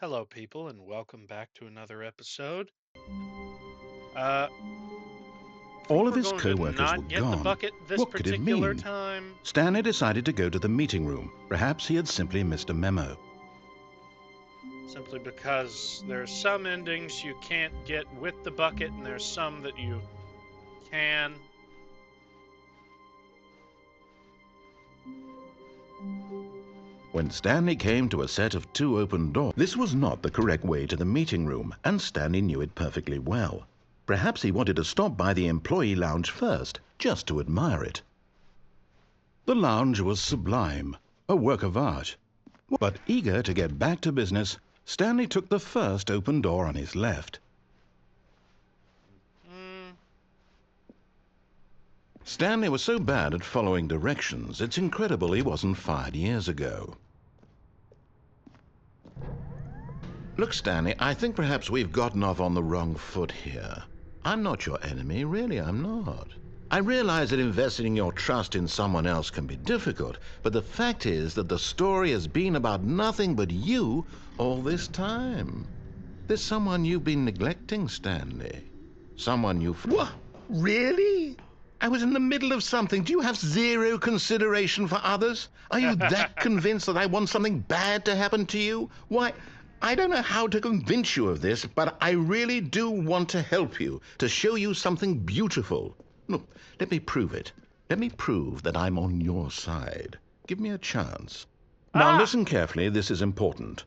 Hello, people, and welcome back to another episode. I All think of we're his going to co-workers were not get the gone. bucket this What could it particular mean? time, Stanley decided to go to the meeting room. Perhaps he had simply missed a memo. simply because there's some endings you can't get with the bucket, and there's some that you can. When Stanley came to a set of two open doors, this was not the correct way to the meeting room, and Stanley knew it perfectly well. Perhaps he wanted to stop by the employee lounge first, just to admire it. The lounge was sublime, a work of art. But eager to get back to business, Stanley took the first open door on his left. Mm, Stanley was so bad at following directions, it's incredible he wasn't fired years ago. Look, Stanley, I think perhaps we've gotten off on the wrong foot here. I'm not your enemy, really, I'm not. I realize that investing your trust in someone else can be difficult, but the fact is that the story has been about nothing but you all this time. There's someone you've been neglecting, Stanley. Someone you've... What? Really? I was in the middle of something. Do you have zero consideration for others? Are you that convinced that I want something bad to happen to you? Why, I don't know how to convince you of this, but I really do want to help you, to show you something beautiful. Look, let me prove it. Let me prove that I'm on your side. Give me a chance. Now ah! listen carefully, this is important.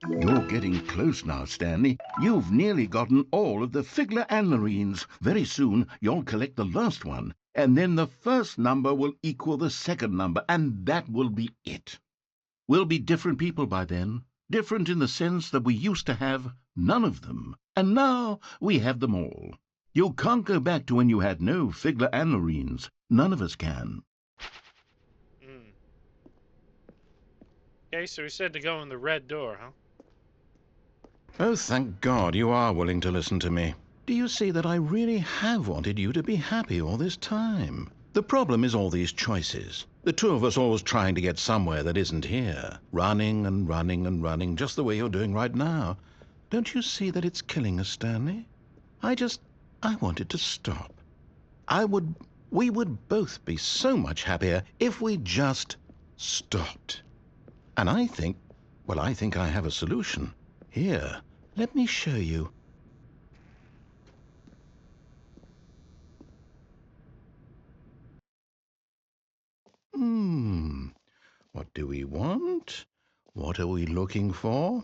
You're getting close now, Stanley. You've nearly gotten all of the Figler and Marines. Very soon, you'll collect the last one, and then the first number will equal the second number, and that will be it. We'll be different people by then. Different in the sense that we used to have none of them, and now we have them all. You can't go back to when you had no Figler and Marines. None of us can. Mm. Okay, so he said to go in the red door, huh? Oh, thank God you are willing to listen to me. Do you see that I really have wanted you to be happy all this time? The problem is all these choices. The two of us always trying to get somewhere that isn't here. Running and running and running, just the way you're doing right now. Don't you see that it's killing us, Stanley? I wanted to stop. We would both be so much happier if we just stopped. And I think I have a solution. Here, let me show you. What do we want? What are we looking for?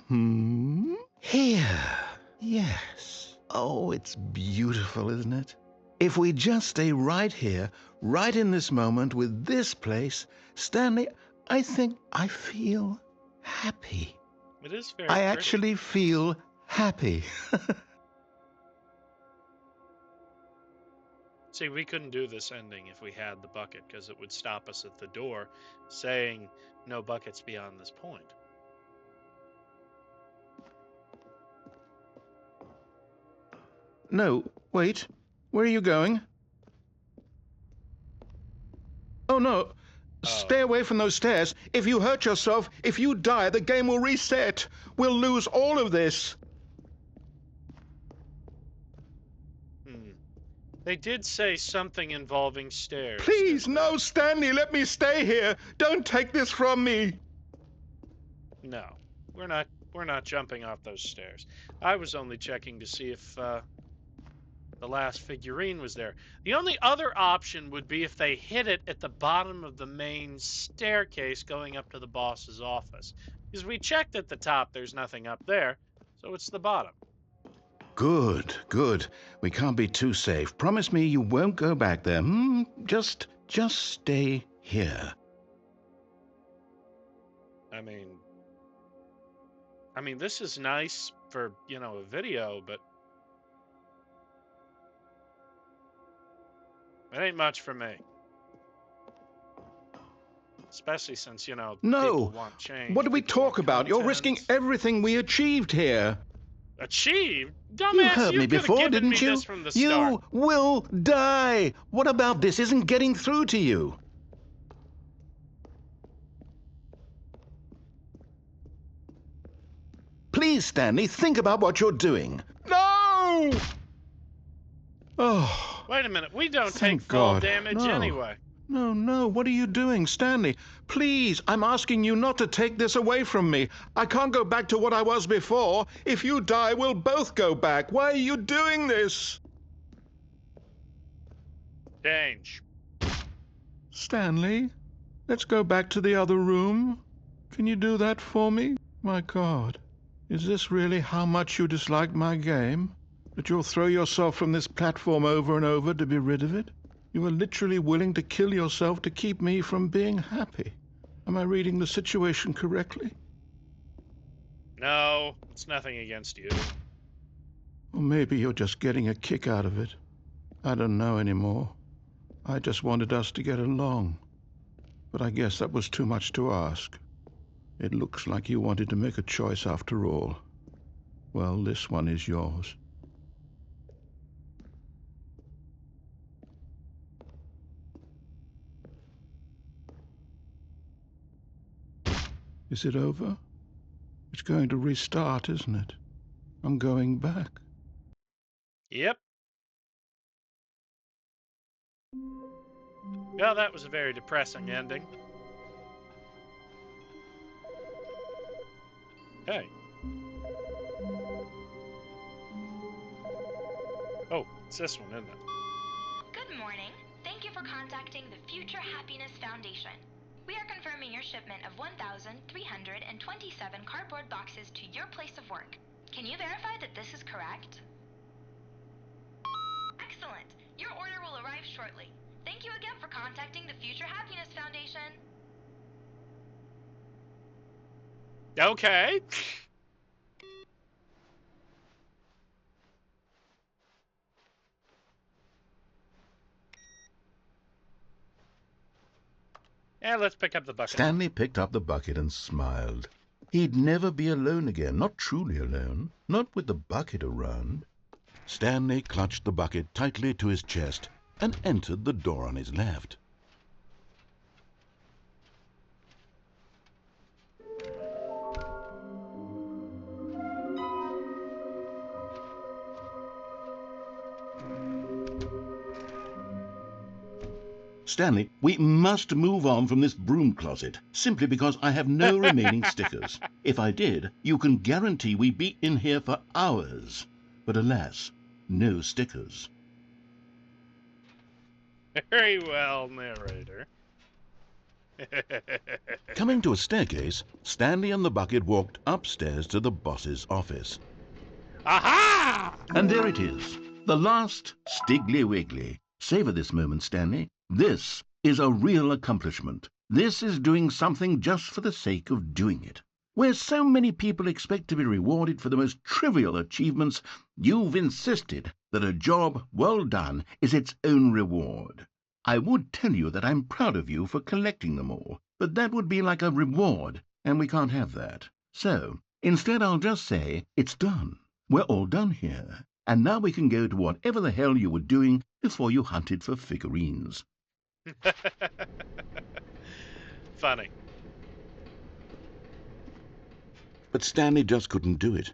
Here. Yes. Oh, it's beautiful, isn't it? If we just stay right here, right in this moment with this place, Stanley, I think I feel happy. It is very I pretty. actually feel happy. See, we couldn't do this ending if we had the bucket, because it would stop us at the door saying no buckets beyond this point. No, wait. Where are you going? Oh, no. Stay away from those stairs. If you hurt yourself, if you die, the game will reset. We'll lose all of this. They did say something involving stairs. Please, no, Stanley, let me stay here. Don't take this from me. No, we're not jumping off those stairs. I was only checking to see if the last figurine was there. The only other option would be if they hid it at the bottom of the main staircase going up to the boss's office. Because we checked at the top, there's nothing up there, so it's the bottom. Good, good. We can't be too safe. Promise me you won't go back there. Just stay here. I mean, this is nice for, a video, but it ain't much for me. Especially since, No. people want change. What do we talk about? You're risking everything we achieved here. Achieved? Dumbass, You heard me before, didn't you? This from the You start. will die. What about this isn't getting through to you? Please, Stanley, think about what you're doing. No! Oh, Wait a minute. We don't thank take fall God. damage No. anyway. No, what are you doing, Stanley? Please, I'm asking you not to take this away from me. I can't go back to what I was before. If you die, we'll both go back. Why are you doing this? Change. Stanley, let's go back to the other room. Can you do that for me? My God, is this really how much you dislike my game? That you'll throw yourself from this platform over and over to be rid of it? You are literally willing to kill yourself to keep me from being happy. Am I reading the situation correctly? No, it's nothing against you. Or maybe you're just getting a kick out of it. I don't know anymore. I just wanted us to get along. But I guess that was too much to ask. It looks like you wanted to make a choice after all. Well, this one is yours. Is it over? It's going to restart, isn't it? I'm going back. Yep. Well, that was a very depressing ending. Hey. Oh, it's this one, isn't it? Good morning. Thank you for contacting the Future Happiness Foundation. We are confirming your shipment of 1,327 cardboard boxes to your place of work. Can you verify that this is correct? Excellent. Your order will arrive shortly. Thank you again for contacting the Future Happiness Foundation. Okay. Yeah, let's pick up the bucket. Stanley picked up the bucket and smiled. He'd never be alone again, not truly alone, not with the bucket around. Stanley clutched the bucket tightly to his chest and entered the door on his left. Stanley, we must move on from this broom closet, simply because I have no remaining stickers. If I did, you can guarantee we'd be in here for hours. But alas, no stickers. Very well, narrator. Coming to a staircase, Stanley and the bucket walked upstairs to the boss's office. Aha! And there it is, the last Stiggly Wiggly. Savor this moment, Stanley. This is a real accomplishment. This is doing something just for the sake of doing it. Where so many people expect to be rewarded for the most trivial achievements, you've insisted that a job well done is its own reward. I would tell you that I'm proud of you for collecting them all, but that would be like a reward, and we can't have that. So, instead I'll just say, it's done. We're all done here. And now we can go to whatever the hell you were doing before you hunted for figurines. Funny. But Stanley just couldn't do it.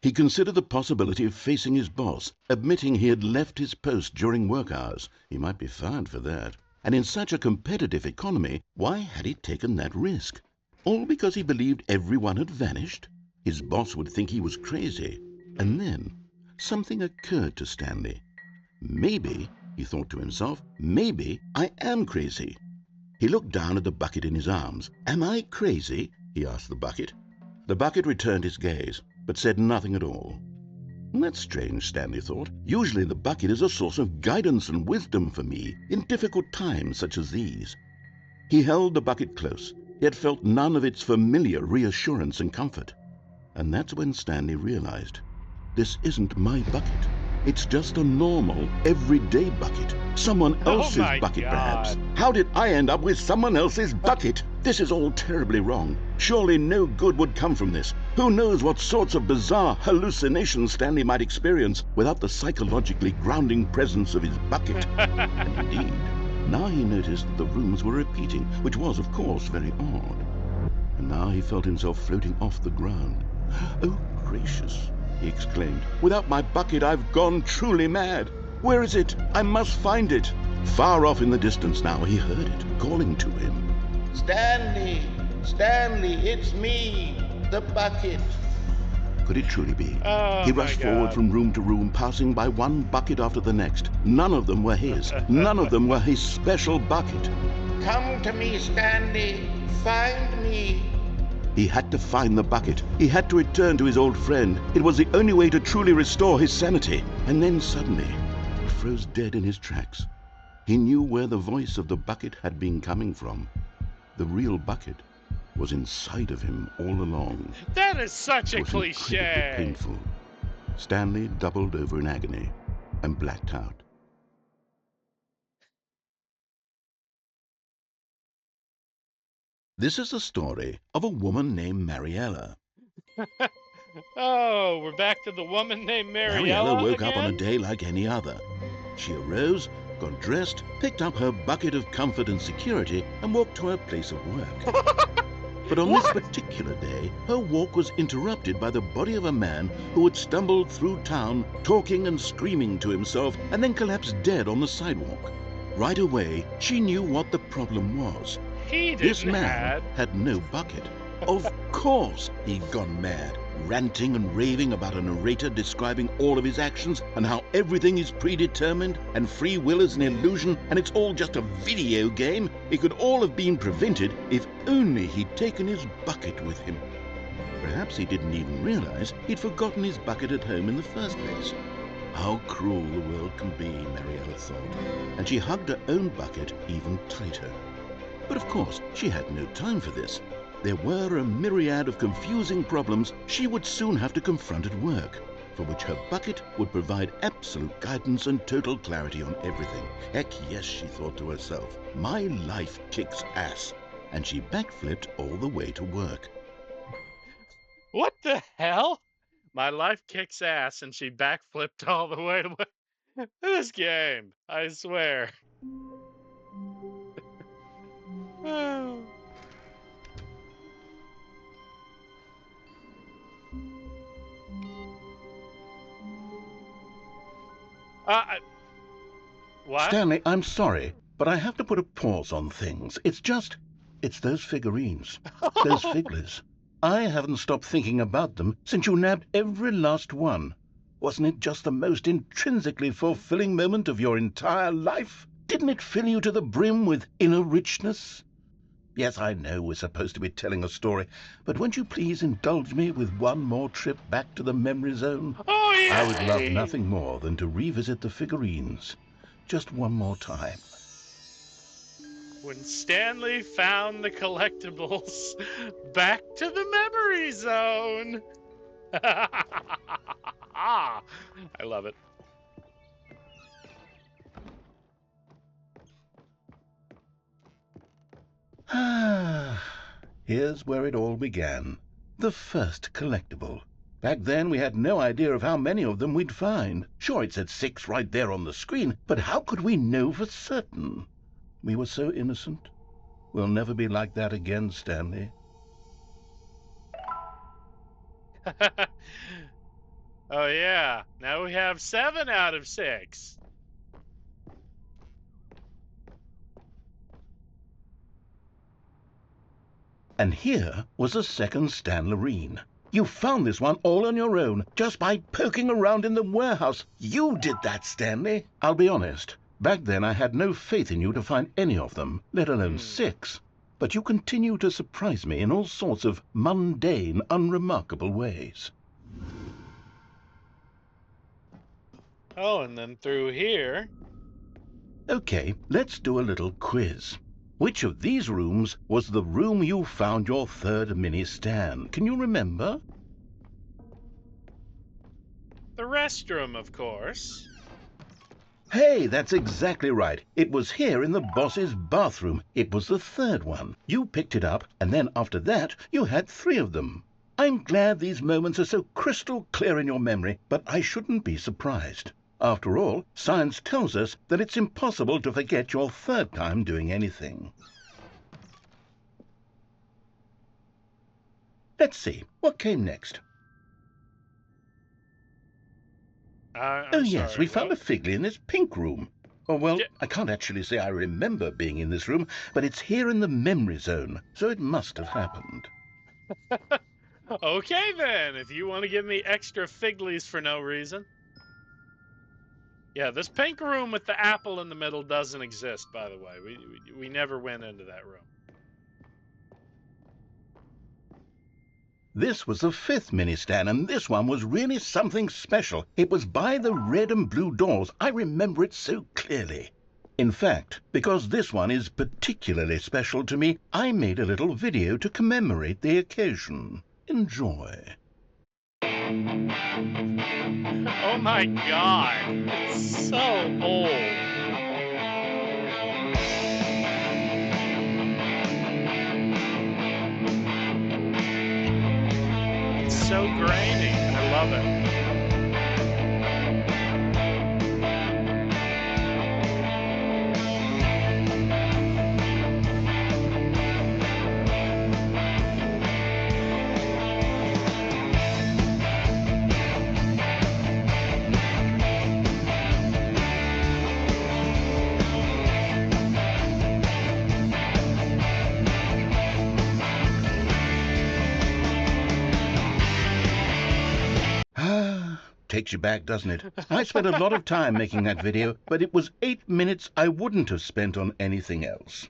He considered the possibility of facing his boss, admitting he had left his post during work hours. He might be fired for that. And in such a competitive economy, why had he taken that risk? All because he believed everyone had vanished? His boss would think he was crazy. And then something occurred to Stanley. Maybe, he thought to himself, maybe I am crazy. He looked down at the bucket in his arms. Am I crazy? He asked the bucket. The bucket returned his gaze, but said nothing at all. That's strange, Stanley thought. Usually the bucket is a source of guidance and wisdom for me in difficult times such as these. He held the bucket close, yet felt none of its familiar reassurance and comfort. And that's when Stanley realized, this isn't my bucket. It's just a normal, everyday bucket. Someone else's bucket, perhaps. How did I end up with someone else's bucket? This is all terribly wrong. Surely no good would come from this. Who knows what sorts of bizarre hallucinations Stanley might experience without the psychologically grounding presence of his bucket. And indeed, now he noticed that the rooms were repeating, which was, of course, very odd. And now he felt himself floating off the ground. Oh, gracious," he exclaimed. "Without my bucket, I've gone truly mad. Where is it? I must find it." Far off in the distance now, he heard it calling to him. "Stanley! Stanley, it's me, the bucket." Could it truly be? Oh, He my rushed forward God. from room to room, passing by one bucket after the next. None of them were his. None of them were his special bucket. "Come to me, Stanley. Find me." He had to find the bucket. He had to return to his old friend. It was the only way to truly restore his sanity. And then suddenly, he froze dead in his tracks. He knew where the voice of the bucket had been coming from. The real bucket was inside of him all along. That is such a It was incredibly cliche. painful. Stanley doubled over in agony and blacked out. This is the story of a woman named Mariella. Oh, we're back to the woman named Mariella Mariella woke up on a again? day like any other. She arose, got dressed, picked up her bucket of comfort and security, and walked to her place of work. But on this particular day, her walk was interrupted by the body of a man who had stumbled through town, talking and screaming to himself, and then collapsed dead on the sidewalk. Right away, she knew what the problem was. He This didn't man had no bucket. Of course he'd gone mad, ranting and raving about a narrator describing all of his actions and how everything is predetermined and free will is an illusion and it's all just a video game. It could all have been prevented if only he'd taken his bucket with him. Perhaps he didn't even realize he'd forgotten his bucket at home in the first place. How cruel the world can be, Mariella thought, and she hugged her own bucket even tighter. But of course, she had no time for this. There were a myriad of confusing problems she would soon have to confront at work, for which her bucket would provide absolute guidance and total clarity on everything. Heck yes, she thought to herself, my life kicks ass. And she backflipped all the way to work. What the hell? My life kicks ass, and she backflipped all the way to this game. I swear. Oh. What? Stanley, I'm sorry, but I have to put a pause on things. It's those figurines, those figglers. I haven't stopped thinking about them since you nabbed every last one. Wasn't it just the most intrinsically fulfilling moment of your entire life? Didn't it fill you to the brim with inner richness? Yes, I know we're supposed to be telling a story, but won't you please indulge me with one more trip back to the memory zone? Oh, yeah. I would love nothing more than to revisit the figurines. Just one more time. When Stanley found the collectibles, back to the memory zone. I love it. Here's where it all began. The first collectible. Back then, we had no idea of how many of them we'd find. Sure, it said 6 right there on the screen, but how could we know for certain? We were so innocent. We'll never be like that again, Stanley. Oh, yeah. Now we have 7 out of 6. And here was a second Stanlerine. You found this one all on your own, just by poking around in the warehouse. You did that, Stanley. I'll be honest. Back then I had no faith in you to find any of them, let alone 6. But you continue to surprise me in all sorts of mundane, unremarkable ways. Oh, and then through here. Okay, let's do a little quiz. Which of these rooms was the room you found your third mini Stan? Can you remember? The restroom, of course. Hey, that's exactly right. It was here in the boss's bathroom. It was the third one. You picked it up, and then after that, you had 3 of them. I'm glad these moments are so crystal clear in your memory, but I shouldn't be surprised. After all, science tells us that it's impossible to forget your third time doing anything. Let's see, what came next? I'm Oh, yes, sorry. we found a What? Figley in this pink room. Oh, well, Yeah. I can't actually say I remember being in this room, but it's here in the memory zone, so it must have happened. Okay, then, if you want to give me extra Figleys for no reason. Yeah, this pink room with the apple in the middle doesn't exist, by the way. We never went into that room. This was the fifth mini-Stan, and this one was really something special. It was by the red and blue doors. I remember it so clearly. In fact, because this one is particularly special to me, I made a little video to commemorate the occasion. Enjoy. Oh my god, it's so old. It's so grainy. I love it. Takes you back, doesn't it? I spent a lot of time making that video, but it was 8 minutes I wouldn't have spent on anything else.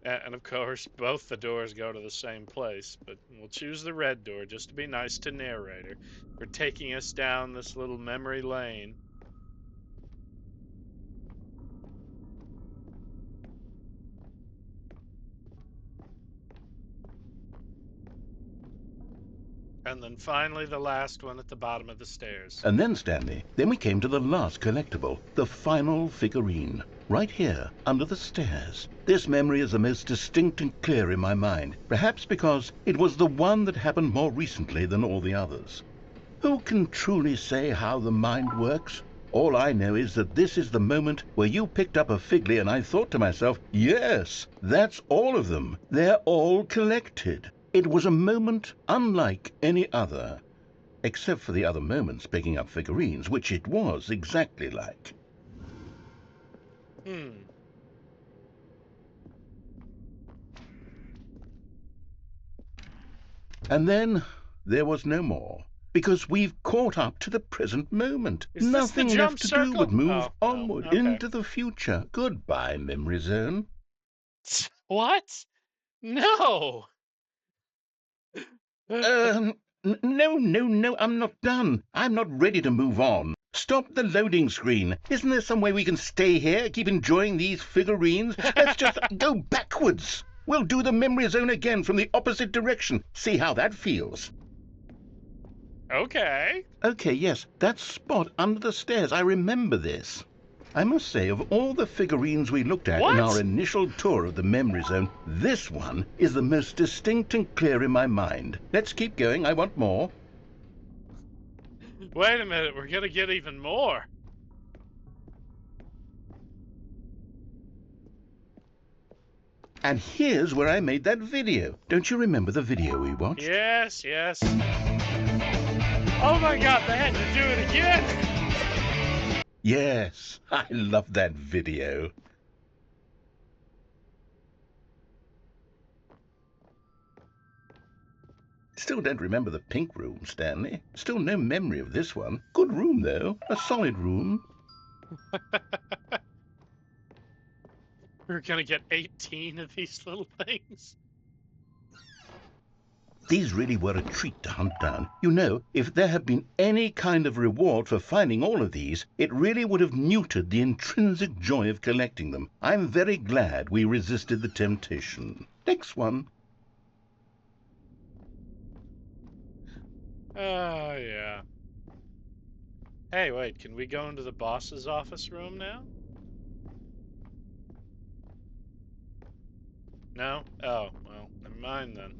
And of course, both the doors go to the same place, but we'll choose the red door just to be nice to narrator for taking us down this little memory lane. And then finally the last one at the bottom of the stairs. And then, Stanley, then we came to the last collectible, the final figurine, right here, under the stairs. This memory is the most distinct and clear in my mind, perhaps because it was the one that happened more recently than all the others. Who can truly say how the mind works? All I know is that this is the moment where you picked up a Figley and I thought to myself, yes, that's all of them. They're all collected. It was a moment unlike any other, except for the other moments picking up figurines, which it was exactly like. And then there was no more, because we've caught up to the present moment. Is this the Nothing jump left to circle? do but move Oh, onward okay. into the future. Goodbye, memory zone. What? No! No, I'm not done. I'm not ready to move on. Stop the loading screen. Isn't there some way we can stay here, keep enjoying these figurines? Let's just go backwards. We'll do the memory zone again from the opposite direction. See how that feels. Okay. Okay, yes, that spot under the stairs. I remember this. I must say, of all the figurines we looked at in our initial tour of the memory zone, this one is the most distinct and clear in my mind. Let's keep going. I want more. Wait a minute. We're going to get even more. And here's where I made that video. Don't you remember the video we watched? Yes, yes. Oh my god, they had to do it again. Yes, I love that video. Still don't remember the pink room, Stanley. Still no memory of this one. Good room, though. A solid room. We're going to get 18 of these little things. These really were a treat to hunt down. You know, if there had been any kind of reward for finding all of these, it really would have neutered the intrinsic joy of collecting them. I'm very glad we resisted the temptation. Next one. Oh, yeah. Hey, wait, can we go into the boss's office room now? No? Oh, well, never mind then.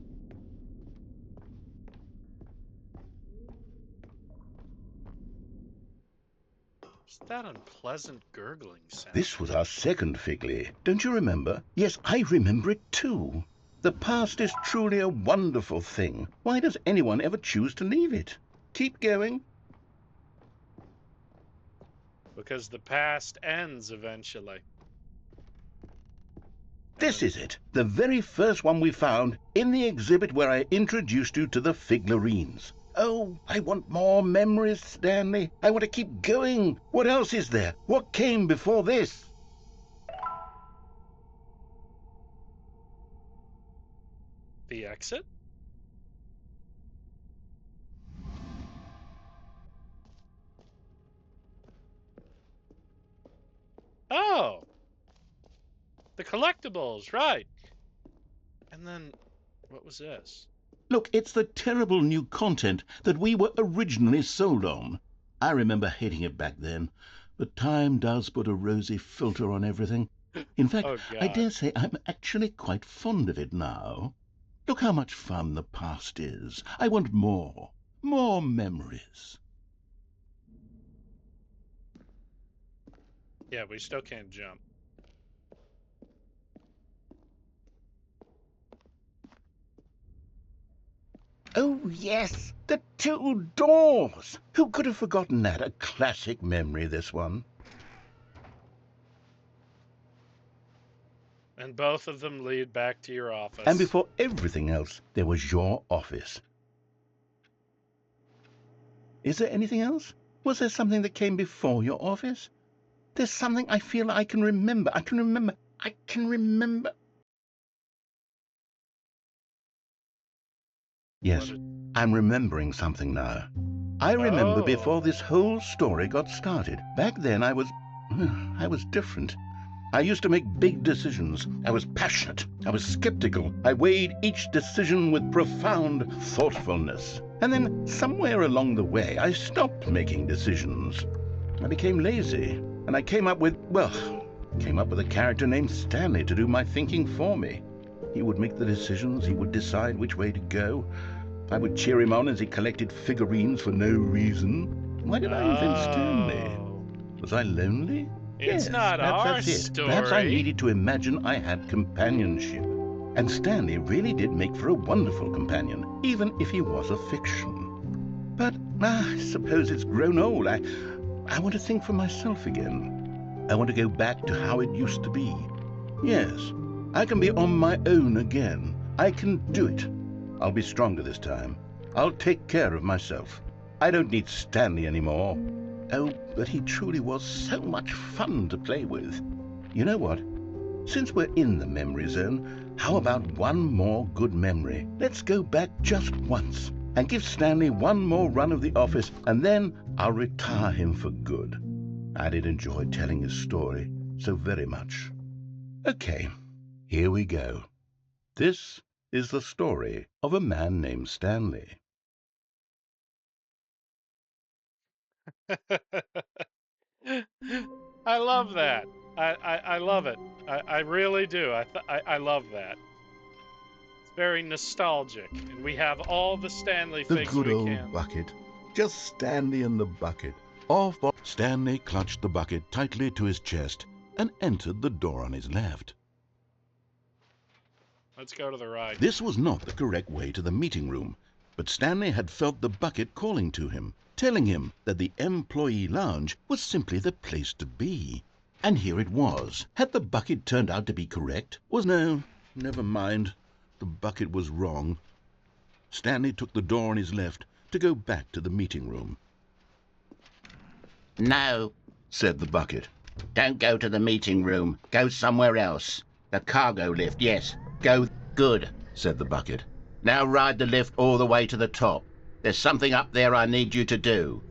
What's that unpleasant gurgling sound? This was our second Figley. Don't you remember? Yes, I remember it too. The past is truly a wonderful thing. Why does anyone ever choose to leave it? Keep going. Because the past ends eventually. This is it, the very first one we found in the exhibit where I introduced you to the figurines. Oh, I want more memories, Stanley. I want to keep going. What else is there? What came before this? The exit? Oh! The collectibles, right. And then, what was this? Look, it's the terrible new content that we were originally sold on. I remember hating it back then, but time does put a rosy filter on everything. In fact, Oh, I God. dare say I'm actually quite fond of it now. Look how much fun the past is. I want more memories. Yeah, we still can't jump. Oh, yes, the two doors. Who could have forgotten that? A classic memory, this one. And both of them lead back to your office. And before everything else, there was your office. Is there anything else? Was there something that came before your office? There's something I feel I can remember. I can remember. Yes, I'm remembering something now. I remember before this whole story got started. Back then I was different. I used to make big decisions. I was passionate. I was skeptical. I weighed each decision with profound thoughtfulness. And then somewhere along the way, I stopped making decisions. I became lazy, and I came up with a character named Stanley to do my thinking for me. He would make the decisions. He would decide which way to go. I would cheer him on as he collected figurines for no reason. Why did I invent Stanley? Was I lonely? It's Yes, not perhaps our that's it. story. Perhaps I needed to imagine I had companionship. And Stanley really did make for a wonderful companion, even if he was a fiction. But I suppose it's grown old. I want to think for myself again. I want to go back to how it used to be. Yes, I can be on my own again. I can do it. I'll be stronger this time. I'll take care of myself. I don't need Stanley anymore. Oh, but he truly was so much fun to play with. You know what? Since we're in the memory zone, how about one more good memory? Let's go back just once and give Stanley one more run of the office, and then I'll retire him for good. I did enjoy telling his story so very much. Okay, here we go. This is the story of a man named Stanley. I love that. I love it. I really do. I love that. It's very nostalgic, and we have all the Stanley The figs good we old can. bucket. Just Stanley and the bucket. Stanley clutched the bucket tightly to his chest and entered the door on his left. Let's go to the right. This was not the correct way to the meeting room, but Stanley had felt the bucket calling to him, telling him that the employee lounge was simply the place to be. And here it was. Had the bucket turned out to be correct? Never mind. The bucket was wrong. Stanley took the door on his left to go back to the meeting room. No, Said the bucket. don't go to the meeting room. Go somewhere else. The cargo lift, yes. Go. Good. Said the bucket. Now ride the lift all the way to the top. There's something up there I need you to do.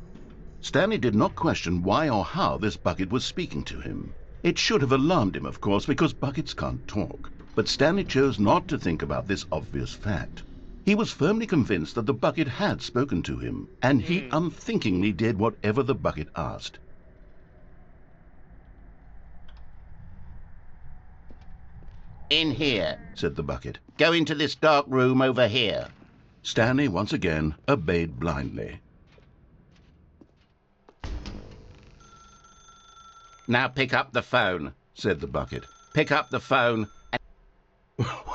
Stanley did not question why or how this bucket was speaking to him. It should have alarmed him, of course, because buckets can't talk. But Stanley chose not to think about this obvious fact. He was firmly convinced that the bucket had spoken to him, and he unthinkingly did whatever the bucket asked. In here. Said the bucket. Go into this dark room over here. Stanley once again obeyed blindly. Now pick up the phone. Said the bucket. Pick up the phone.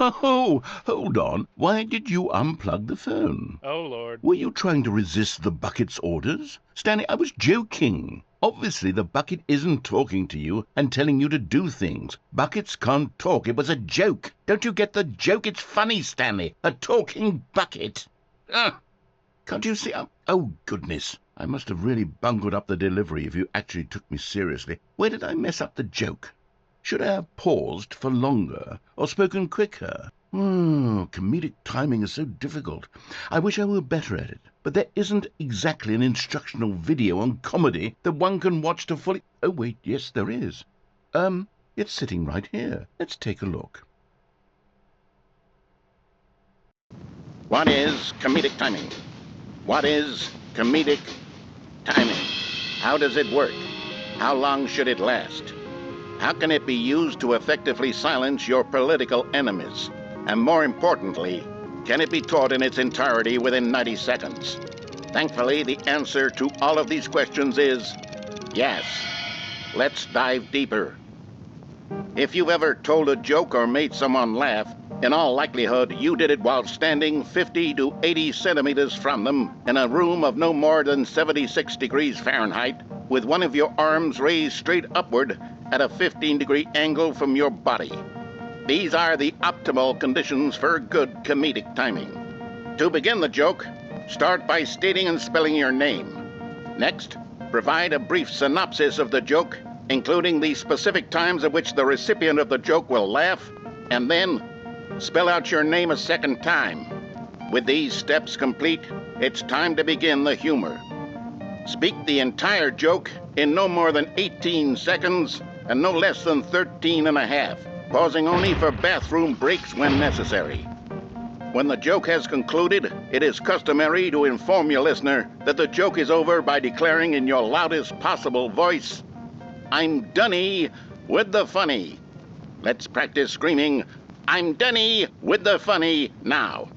Oh, hold on. Why did you unplug the phone? Oh, Lord. Were you trying to resist the bucket's orders? Stanley, I was joking. Obviously, the bucket isn't talking to you and telling you to do things. Buckets can't talk. It was a joke. Don't you get the joke? It's funny, Stanley. A talking bucket. Can't you see? Oh, goodness. I must have really bungled up the delivery if you actually took me seriously. Where did I mess up the joke? Should I have paused for longer or spoken quicker? Comedic timing is so difficult. I wish I were better at it. But there isn't exactly an instructional video on comedy that one can watch to fully... Oh, wait, yes, there is. It's sitting right here. Let's take a look. What is comedic timing? What is comedic timing? How does it work? How long should it last? How can it be used to effectively silence your political enemies? And more importantly, can it be taught in its entirety within 90 seconds? Thankfully, the answer to all of these questions is yes. Let's dive deeper. If you've ever told a joke or made someone laugh, in all likelihood, you did it while standing 50 to 80 centimeters from them in a room of no more than 76 degrees Fahrenheit, with one of your arms raised straight upward at a 15-degree angle from your body. These are the optimal conditions for good comedic timing. To begin the joke, start by stating and spelling your name. Next, provide a brief synopsis of the joke, including the specific times at which the recipient of the joke will laugh, and then spell out your name a second time. With these steps complete, it's time to begin the humor. Speak the entire joke in no more than 18 seconds and no less than 13 and a half, pausing only for bathroom breaks when necessary. When the joke has concluded, it is customary to inform your listener that the joke is over by declaring in your loudest possible voice, "I'm Dunny with the funny." Let's practice screaming, "I'm Dunny with the funny" now.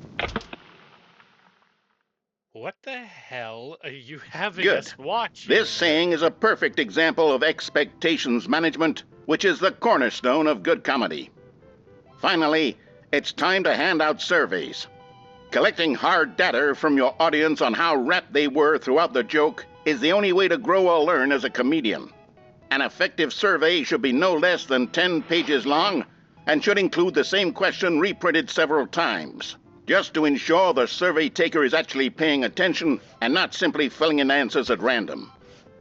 What the hell are you having Good. us watch This here? saying is a perfect example of expectations management, which is the cornerstone of good comedy. Finally, it's time to hand out surveys. Collecting hard data from your audience on how rapt they were throughout the joke is the only way to grow or learn as a comedian. An effective survey should be no less than 10 pages long and should include the same question reprinted several times, just to ensure the survey taker is actually paying attention and not simply filling in answers at random.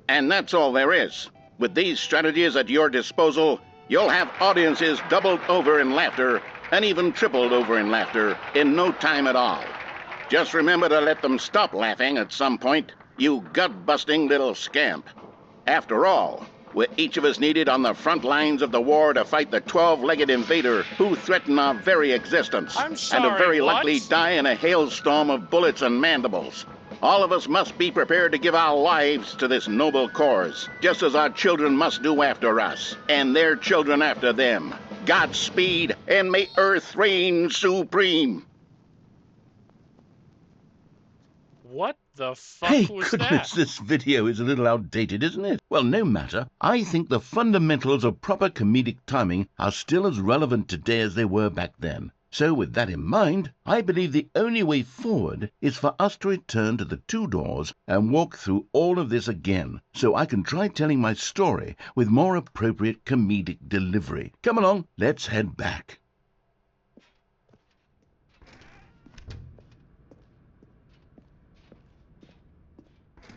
And that's all there is. With these strategies at your disposal, you'll have audiences doubled over in laughter and even tripled over in laughter in no time at all. Just remember to let them stop laughing at some point, you gut-busting little scamp. After all, we're each of us needed on the front lines of the war to fight the 12-legged invader who threaten our very existence. I'm And sorry, to very what? likely die in a hailstorm of bullets and mandibles. All of us must be prepared to give our lives to this noble cause, just as our children must do after us, and their children after them. Godspeed, and may Earth reign supreme. What the fuck Hey, was goodness, that? this video is a little outdated, isn't it? Well, no matter. I think the fundamentals of proper comedic timing are still as relevant today as they were back then. So with that in mind, I believe the only way forward is for us to return to the 2 doors and walk through all of this again, so I can try telling my story with more appropriate comedic delivery. Come along, let's head back.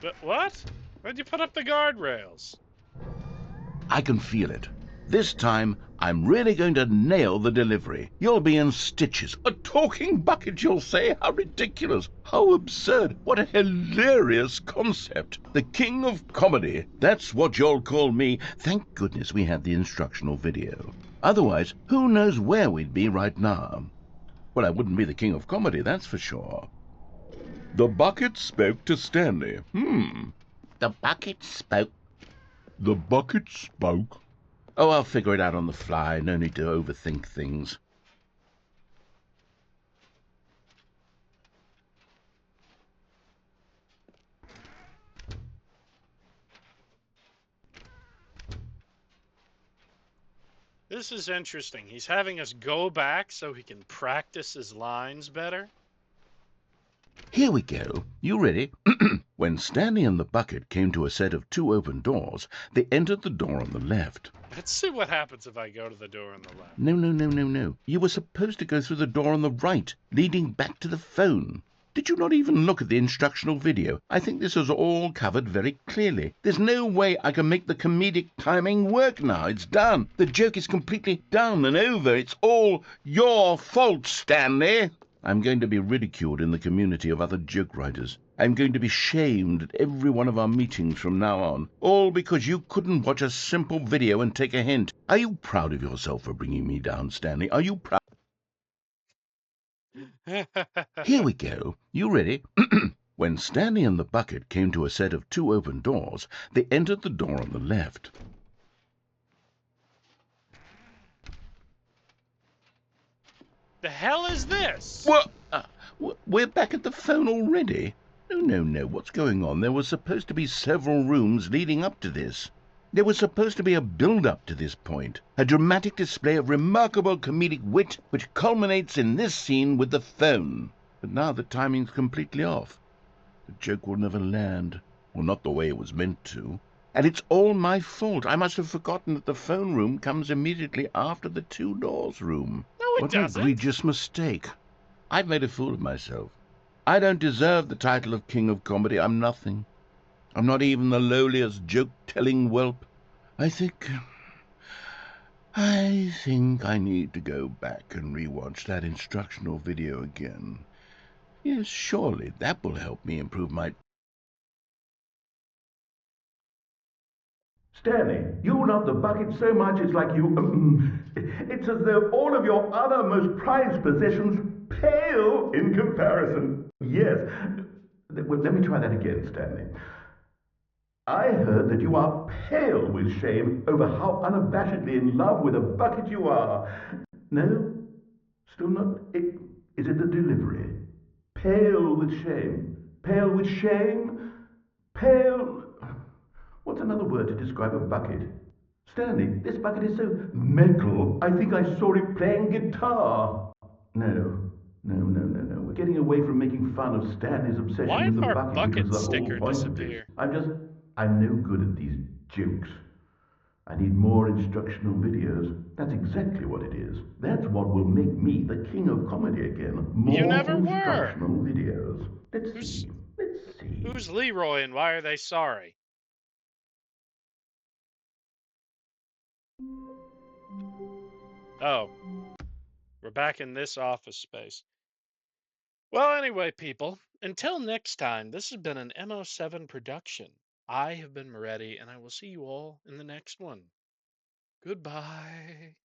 But what? Where'd you put up the guardrails? I can feel it. This time, I'm really going to nail the delivery. You'll be in stitches. A talking bucket, you'll say? How ridiculous. How absurd. What a hilarious concept. The king of comedy. That's what you'll call me. Thank goodness we had the instructional video. Otherwise, who knows where we'd be right now. Well, I wouldn't be the king of comedy, that's for sure. The bucket spoke to Stanley. The bucket spoke. The bucket spoke. Oh, I'll figure it out on the fly. No need to overthink things. This is interesting. He's having us go back so he can practice his lines better. Here we go. You ready? When Stanley and the bucket came to a set of 2 open doors, they entered the door on the left. Let's see what happens if I go to the door on the left. No. You were supposed to go through the door on the right, leading back to the phone. Did you not even look at the instructional video? I think this is all covered very clearly. There's no way I can make the comedic timing work now. It's done. The joke is completely done and over. It's all your fault, Stanley. I'm going to be ridiculed in the community of other joke writers. I'm going to be shamed at every one of our meetings from now on, all because you couldn't watch a simple video and take a hint. Are you proud of yourself for bringing me down, Stanley? Are you proud? Here we go. You ready? When Stanley and the bucket came to a set of 2 open doors, they entered the door on the left. The hell is this? What? We're back at the phone already? No. What's going on? There was supposed to be several rooms leading up to this. There was supposed to be a build-up to this point, a dramatic display of remarkable comedic wit which culminates in this scene with the phone. But now the timing's completely off. The joke will never land. Well, not the way it was meant to. And it's all my fault. I must have forgotten that the phone room comes immediately after the 2 doors room. No, it What doesn't. an egregious mistake. I've made a fool of myself. I don't deserve the title of King of Comedy. I'm nothing. I'm not even the lowliest joke-telling whelp. I think I need to go back and rewatch that instructional video again. Yes, surely that will help me improve my... Stanley, you love the bucket so much it's like you... it's as though all of your other most prized possessions pale in comparison. Yes. Well, let me try that again, Stanley. I heard that you are pale with shame over how unabashedly in love with a bucket you are. No? Still not? Is it the delivery? Pale with shame. Pale with shame? Pale... What's another word to describe a bucket? Stanley, this bucket is so metal, I think I saw it playing guitar. No. We're getting away from making fun of Stanley's obsession Why with did the our bucket, which bucket was the whole sticker point of this. disappear? I'm no good at these jokes. I need more instructional videos. That's exactly what it is. That's what will make me the king of comedy again. More You never were. instructional videos. Let's see. Who's Leroy and why are they sorry? Oh, we're back in this office space. Well, anyway, people, until next time, this has been an Ep7 production. I have been Moretti, and I will see you all in the next one. Goodbye.